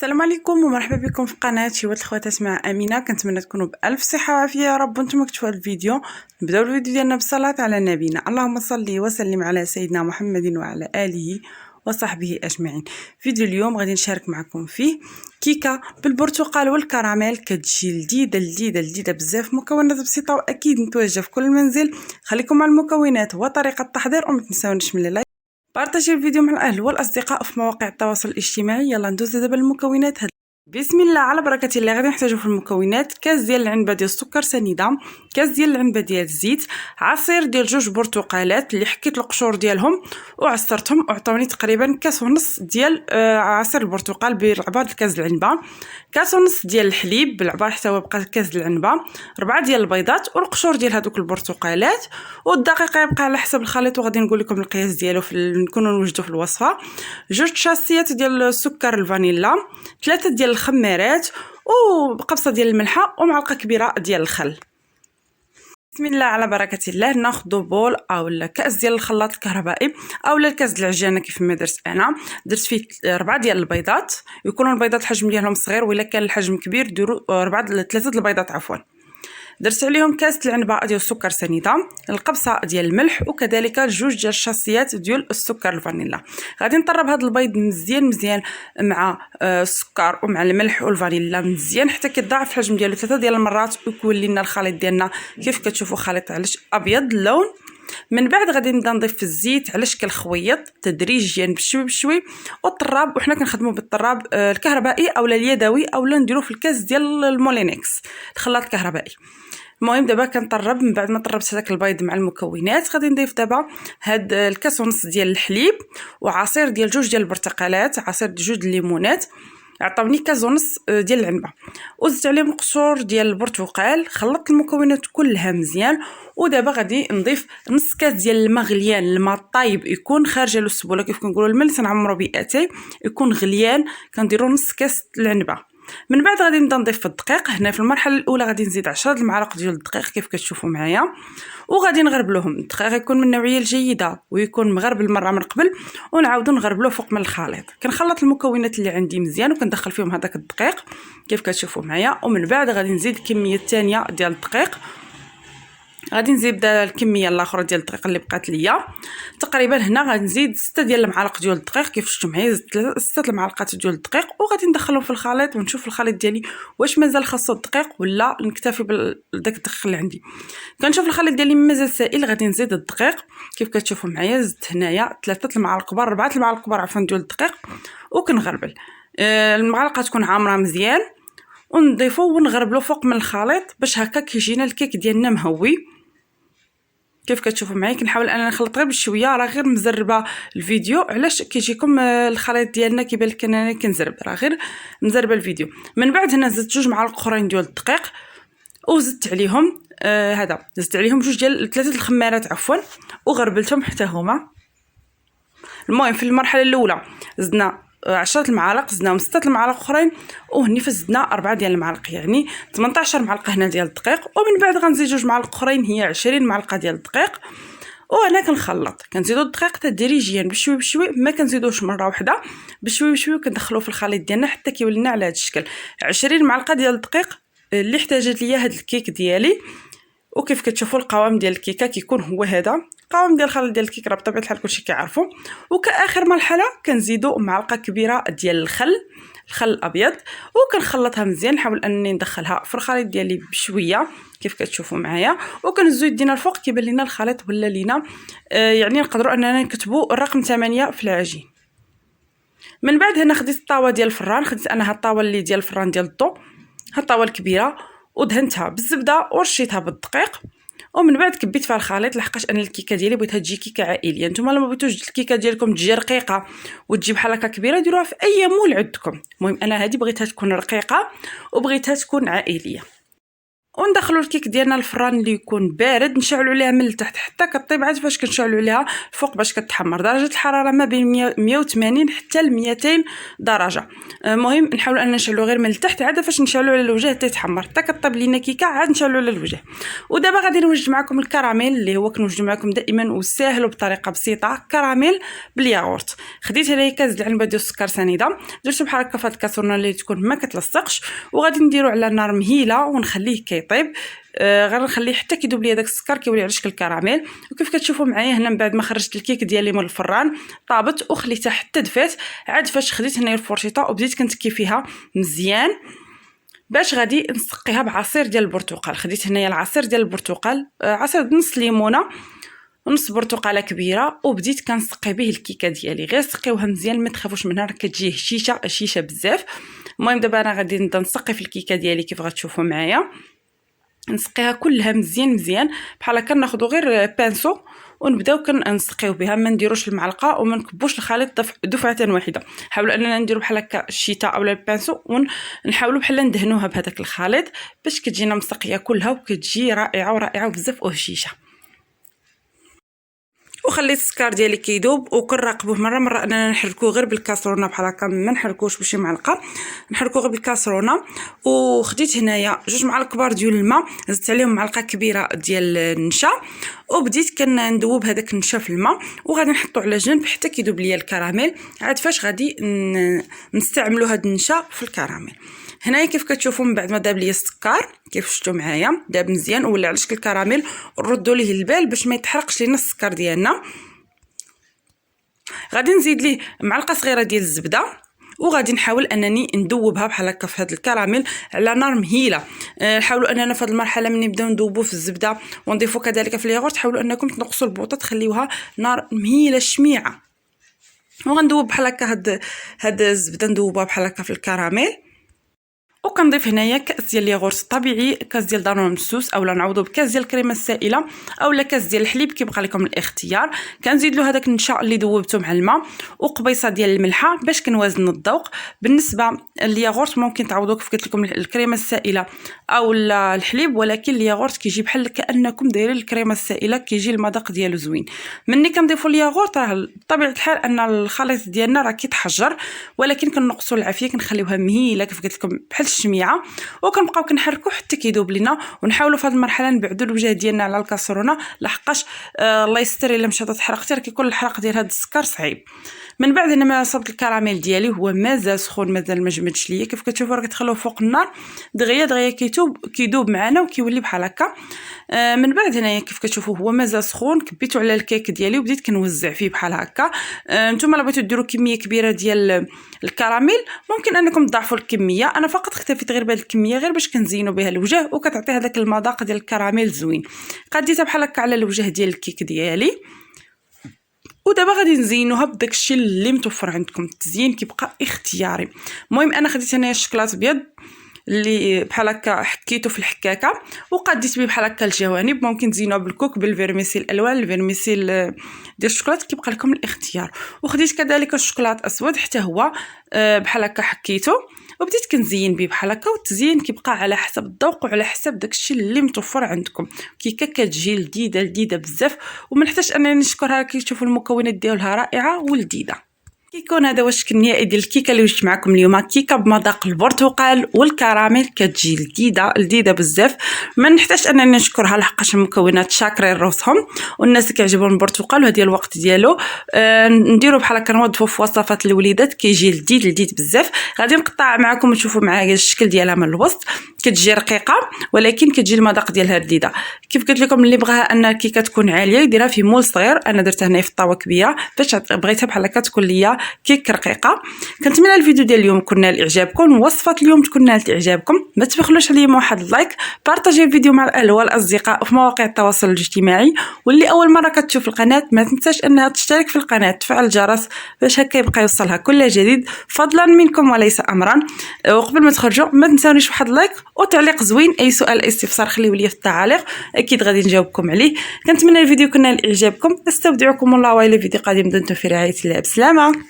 السلام عليكم ومرحبا بكم في قناه شيوات الخواتات مع امينه. كنتمنى تكونوا بالف صحه وعافيه يا رب. وانتم كتشوفوا هذا الفيديو نبداو الفيديو ديالنا بالصلاه على نبينا. اللهم صل وسلم على سيدنا محمد وعلى اله وصحبه اجمعين. فيديو اليوم غادي نشارك معكم فيه كيكه بالبرتقال والكراميل، كتجي لذيذه بزاف، مكونات بسيطه واكيد متواجده في كل منزل. خليكم مع المكونات وطريقه التحضير وما تنساونيش من اللايك، بارطاجي الفيديو مع الاهل والاصدقاء في مواقع التواصل الاجتماعي. يلا ندوز دابا المكونات. بسم الله على بركه الله. غادي نحتاجو في المكونات كاس ديال العنبه ديال السكر سنيده، كاس ديال العنبه ديال الزيت، عصير ديال 2 برتقالات اللي حكيت القشور ديالهم وعصرتهم وعطاوني تقريبا كاس ونص ديال عصير البرتقال بالعبار الكاس العنبه، كاس ونص ديال الحليب بالعبار حتى هو بقى كاس العنبه، 4 ديال البيضات والقشور ديال هذوك البرتقالات، والدقيق يبقى على حسب الخليط وغادي نقول لكم القياس ديالو نكونوا نوجدوا في الوصفه. 2 شاسيات ديال السكر الفانيلا، 3 ديال الخميرات، وقبصه ديال الملحه، ومعلقه كبيره ديال الخل. بسم الله على بركه الله. ناخذ بول او كاس ديال الخلاط الكهربائي او الكاس ديال العجانه كيف ما درت انا. درت فيه 4 ديال البيضات، يكونوا البيضات الحجم ديالهم صغير، ولا كان الحجم كبير ديروا 3 البيضات عفوا. درت عليهم كاس العنبه ديال السكر سنيده، القبصه ديال الملح، وكذلك 2 ديال الشاسيات ديال السكر الفانيلا. غادي نطرب هذا البيض مزيان مع السكر ومع الملح والفانيلا مزيان حتى كيتضاعف الحجم ديالو 3 ديال المرات، ويكون لنا الخليط ديالنا كيف كتشوفوا خليط علاش ابيض اللون. من بعد غادي نبدا نضيف في الزيت على شكل خويط تدريجيا بشوي والطراب، وحنا كنخدموا بالطراب الكهربائي اولا اليدوي اولا نديرو في الكاس ديال المولينكس الخلاط الكهربائي. المهم دابا كنطرب. من بعد ما طربت هذاك البيض مع المكونات غادي نضيف دابا هاد الكاس ونص ديال الحليب وعصير ديال 2 ديال البرتقالات، عصير 2 الليمونات عطاوني كاس ونص ديال العنبه، وزدت عليهم القشور ديال البرتقال. خلطت المكونات كلها مزيان، ودابا غادي نضيف نص كاس ديال الماء غليان، الماء طايب يكون خارج له السبوله كيف كنقولوا الماء تنعمرو باتاي يكون غليان. كنديروا نص كاس العنبه. من بعد غادي نبدا نضيف في الدقيق. هنا في المرحله الاولى غادي نزيد 10 المعالق ديال الدقيق كيف كتشوفوا معايا، وغادي نغربلوهم. الدقيق يكون من النوعيه الجيده ويكون مغربل مره من قبل، ونعاودو نغربلوه فوق من الخليط. كنخلط المكونات اللي عندي مزيان وكندخل فيهم هذاك الدقيق كيف كتشوفوا معايا، ومن بعد غادي نزيد الكميه الثانيه ديال الدقيق. غادي نزيد الكميه الاخرى ديال الدقيق اللي بقات ليا تقريبا. هنا غادي نزيد 6 ديال المعالق ديال الدقيق كيف شفتوا معايا، زدت 6 المعالق ديال الدقيق، وغادي ندخلهم في الخليط ونشوف الخليط ديالي واش مازال خاصو الدقيق ولا نكتفي بداك الدقيق اللي عندي. كنشوف الخليط ديالي مازال سائل غادي نزيد الدقيق كيف كتشوفوا معايا. زدت هنايا 3 المعالق كبار 4 المعالق كبار عفوا ديال الدقيق، وكنغربل المعلقه تكون عامره مزيان، ونضيفو ونغربلو فوق من الخليط باش هكا كيجينا الكيك ديالنا مهوي كيف كتشوفوا معايا. كنحاول انا نخلط غير بشويه، راه غير مزربه الفيديو علاش كيجيكم الخليط ديالنا كيبان لك انا كنزرب، راه غير مزربه الفيديو. من بعد هنا زدت 2 معالق اخرين ديال الدقيق، وزدت عليهم زدت عليهم 3 الخميرات عفوا، وغربلتهم حتى هما. المهم في المرحله الاولى زدنا 10 المعالق، زدناهم 6 المعالق اخرين، وهني فزدنا 4 ديال المعالق، يعني 18 معلقه هنا ديال الدقيق. ومن بعد غنزيد 2 معالق اخرين هي 20 معلقه ديال الدقيق، وانا كنخلط. كنزيدو الدقيق تدريجيا بشوي ما كنزيدوش مره واحده، بشوي كندخلوه في الخليط ديالنا حتى كيولي لنا على هذا الشكل. 20 معلقه ديال الدقيق اللي احتاجت ليا هاد الكيك ديالي. وكيف كتشوفوا القوام ديال الكيكه كيكون هو هذا القوام ديال الخليط ديال الكيك، راه بطبيعه الحال كلشي كيعرفوا. وكاخر مرحله كنزيدوا معلقه كبيره ديال الخل الابيض، وكنخلطها مزيان. نحاول انني ندخلها في الخليط ديالي بشويه كيف كتشوفوا معايا، وكنزيدو يدينا الفوق كيبان لنا الخليط ولا لينا يعني نقدروا اننا نكتبوا الرقم 8 في العجين. من بعد هنا خديت الطاوه ديال الفران، خديت انا هاد الطاوه اللي ديال الفران ديال الضو، هاد الطاوه الكبيره، ودهنتها بالزبده ورشيتها بالدقيق. ومن بعد كبيت فيها الخليط لحقاش انا الكيكه ديالي بغيتها تجي كيكه عائليه. نتوما لما بغيتوش الكيكه ديالكم تجي رقيقه وتجي بحال هكا كبيره ديروها في اي مول عندكم. المهم انا هذه بغيتها تكون رقيقه وبغيتها تكون عائليه. وندخلوا الكيك ديالنا الفران اللي يكون بارد، نشعلوا عليها من التحت حتى كطيب، عاد فاش كنشعلوا عليها الفوق باش كتحمر. درجه الحراره ما بين 180 حتى ل 200 درجه. المهم نحاولوا ان نشعلوا غير من التحت، عاد فاش نشعلوا على الوجه حتى يتحمر حتى كطيب لينا كيكه، عاد نشعلوا على الوجه. ودابا غادي نوجد معكم الكراميل اللي هو كنوجد معكم دائما وساهل وبطريقه بسيطه، كراميل بالياغورت. خديت هنايا كاس ديال العنبه ديال السكر سنيده، درتو بحال هكا في هاد الكاسرونه اللي تكون ما كتلصقش، وغادي نديرو على نار مهيله ونخليه كيطيب. غير نخليه حتى كيذوب ليا داك السكر كيولي على شكل الكراميل. وكيف كتشوفوا معايا هنا من بعد ما خرجت الكيك ديالي من الفران طابت وخليتها حتى دفات، عاد فاش خديت هنايا الفرشيطه وبديت كنتكي فيها مزيان باش غادي نسقيها بعصير ديال البرتقال. خديت هنايا العصير ديال البرتقال، عصير نص ليمونه ونص برتقاله كبيره، وبديت كنسقي به الكيكه ديالي. غير سقيوها مزيان ما تخافوش منها، راه كتجي هشيشه بزاف. المهم دابا انا غادي نبدا نسقي في الكيكه ديالي كيف غتشوفوا معايا، نسقيها كلها مزيان بحال هكا. ناخذ غير بانسو ونبداو كنسقيو بها، ما نديروش المعلقه وما نكبوش الخليط دفعه واحده. حاولوا اننا نديرو بحال هكا الشيتا اولا البانسو ونحاولوا بحال ندهنوها بهذاك الخليط باش كتجينا مسقيه كلها وكتجي رائعه بزاف وهشيشه. وخليت السكر ديالي كيذوب وكنراقبوه مره اننا نحركوه غير بالكاسرونه بحال هكا، ما نحركوش بشي معلقه، نحركوه غير بالكاسرونه. وخديت هنايا 2 معالق كبار ديال الماء، زدت عليهم معلقه كبيره ديال النشا، وبديت كندوب هذاك النشا في الماء وغادي نحطو على جنب حتى كيذوب ليا الكراميل. عاد فاش غادي نستعملوا هذا النشا في الكراميل. هنايا كيف كتشوفوا من بعد ما داب ليا السكر كيف شفتوا معايا داب مزيان ولا على شكل الكراميل، نردوا ليه البال باش ما يتحرقش لينا السكر ديالنا. غادي نزيد ليه معلقه صغيره ديال الزبده، وغادي نحاول انني ندوبها بحال هكا في هذا الكراميل على نار مهيله. حاولوا اننا في هذه المرحله ملي نبداو ندوبوا في الزبده ونضيفوا كذلك في الياغورت، حاولوا انكم تنقصوا البوطه تخليوها نار مهيله شميعه. وغندوب بحال هكا هاد الزبده ندوبها بحال هكا في الكراميل. وكنضيف هنايا كاس ديال الياغورت طبيعي، كاس ديال دانون مسوس، اولا نعوضو بكاس ديال الكريمه السائله اولا كاس ديال الحليب كيبقى لكم الاختيار. كنزيد له هذاك النشا اللي ذوبته مع الماء وقبيصه ديال الملحه باش كنوازنوا الذوق. بالنسبه للياغورت ممكن تعوضوه كيف قلت لكم الكريمه السائله اولا الحليب، ولكن الياغورت كيجي بحال كانكم دايرين الكريمه السائله، كيجي المذاق ديالو زوين. ملي كنضيفوا الياغورت راه بطبيعه الحال ان الخليط ديالنا راه كيتحجر، ولكن كنقصوا العافيه كنخليوها مهيله كيف قلت لكم بحال الشميعه، وكنبقاو كنحركوا حتى كيذوب لينا. ونحاولوا في هذه المرحله نبعدوا الوجه ديالنا على الكاسرونه، لحقاش الله يستر الا مشات تحرقتي راه كيكون الحرق ديال هذا السكر صعيب. من بعد انا ما صبت الكراميل ديالي هو مازال سخون، مازال ما جمدش ليا. كيف كتشوفوا راه كتخلوه فوق النار دغيا كيذوب معنا وكيولي بحال هكا. من بعد هنايا كيف كتشوفوا هو مازال سخون، كبيتو على الكيك ديالي وبديت كنوزع فيه بحال هكا. نتوما الا بغيتو ديروا كميه كبيره ديال الكراميل ممكن انكم تضاعفوا الكميه، انا فقط اكتفيت غير بهذه الكميه غير باش كنزينوا بها الوجه وكتعطي هذاك المذاق ديال الكراميل زوين. قديتها بحال هكا على الوجه ديال الكيك ديالي، ودابا غادي نزينوها بداك الشيء اللي متوفر عندكم. التزيين كيبقى اختياري. المهم انا خديت هنايا الشكلاط ابيض اللي بحال هكا حكيته في الحكاكه وقديت به بحال هكا الجوانب، ممكن تزينوها بالكوك بالفيرميسيل الالوان، الفيرميسيل ديال الشوكولاط كيبقى لكم الاختيار. وخديت كذلك الشوكولاط اسود حتى هو بحال هكا حكيته وبديت كنزين به بحال هكا. والتزيين كيبقى على حسب الذوق وعلى حسب داكشي اللي متوفر عندكم. كيكه كتجي لذيذه بزاف وما نحتاجش انني نشكرها، كيشوفوا المكونات ديالها رائعه ولذيذه. كيكون هذا هو الشكل النهائي ديال الكيكه اللي وجدت معكم اليوم، كيكه بمذاق البرتقال والكراميل، كتجي لذيذه بزاف. ما نحتاج انني نشكرها لحقاش المكونات شاكرين روسهم والناس اللي كيعجبهم البرتقال وهذا الوقت ديالو. نديرو بحال هكا نوظفوا في وصفات الوليدات كيجي لذيذ بزاف. غادي نقطع معكم وتشوفوا معايا الشكل ديالها من الوسط، كتجي رقيقه ولكن كتجي المذاق ديالها لذيذه. كيف قلت لكم اللي بغاها ان الكيكه تكون عاليه يديرها في مول صغير، انا درتها هنا في الطاوه كبيره باش بغيتها بحال هكا تكون ليا كيك رقيقه. كنتمنى الفيديو ديال اليوم يكون نال اعجابكم، وصفات اليوم تكون نالت اعجابكم. ما تبخلوش عليا واحد اللايك، بارطاجي الفيديو مع الاهل والاصدقاء في مواقع التواصل الاجتماعي. واللي اول مره كتشوف القناه ما تنساش انها تشترك في القناه تفعل الجرس باش هكا يبقى يوصلها كل جديد، فضلا منكم وليس امرا. وقبل ما تخرجوا ما تنساونيش واحد اللايك وتعليق زوين. اي سؤال اي استفسار خليوه لي في التعاليق، اكيد غادي نجاوبكم عليه. كنتمنى الفيديو يكون نال اعجابكم، استودعكم الله والى فيديو قادم. دمتم في رعايه الله، بسلامه.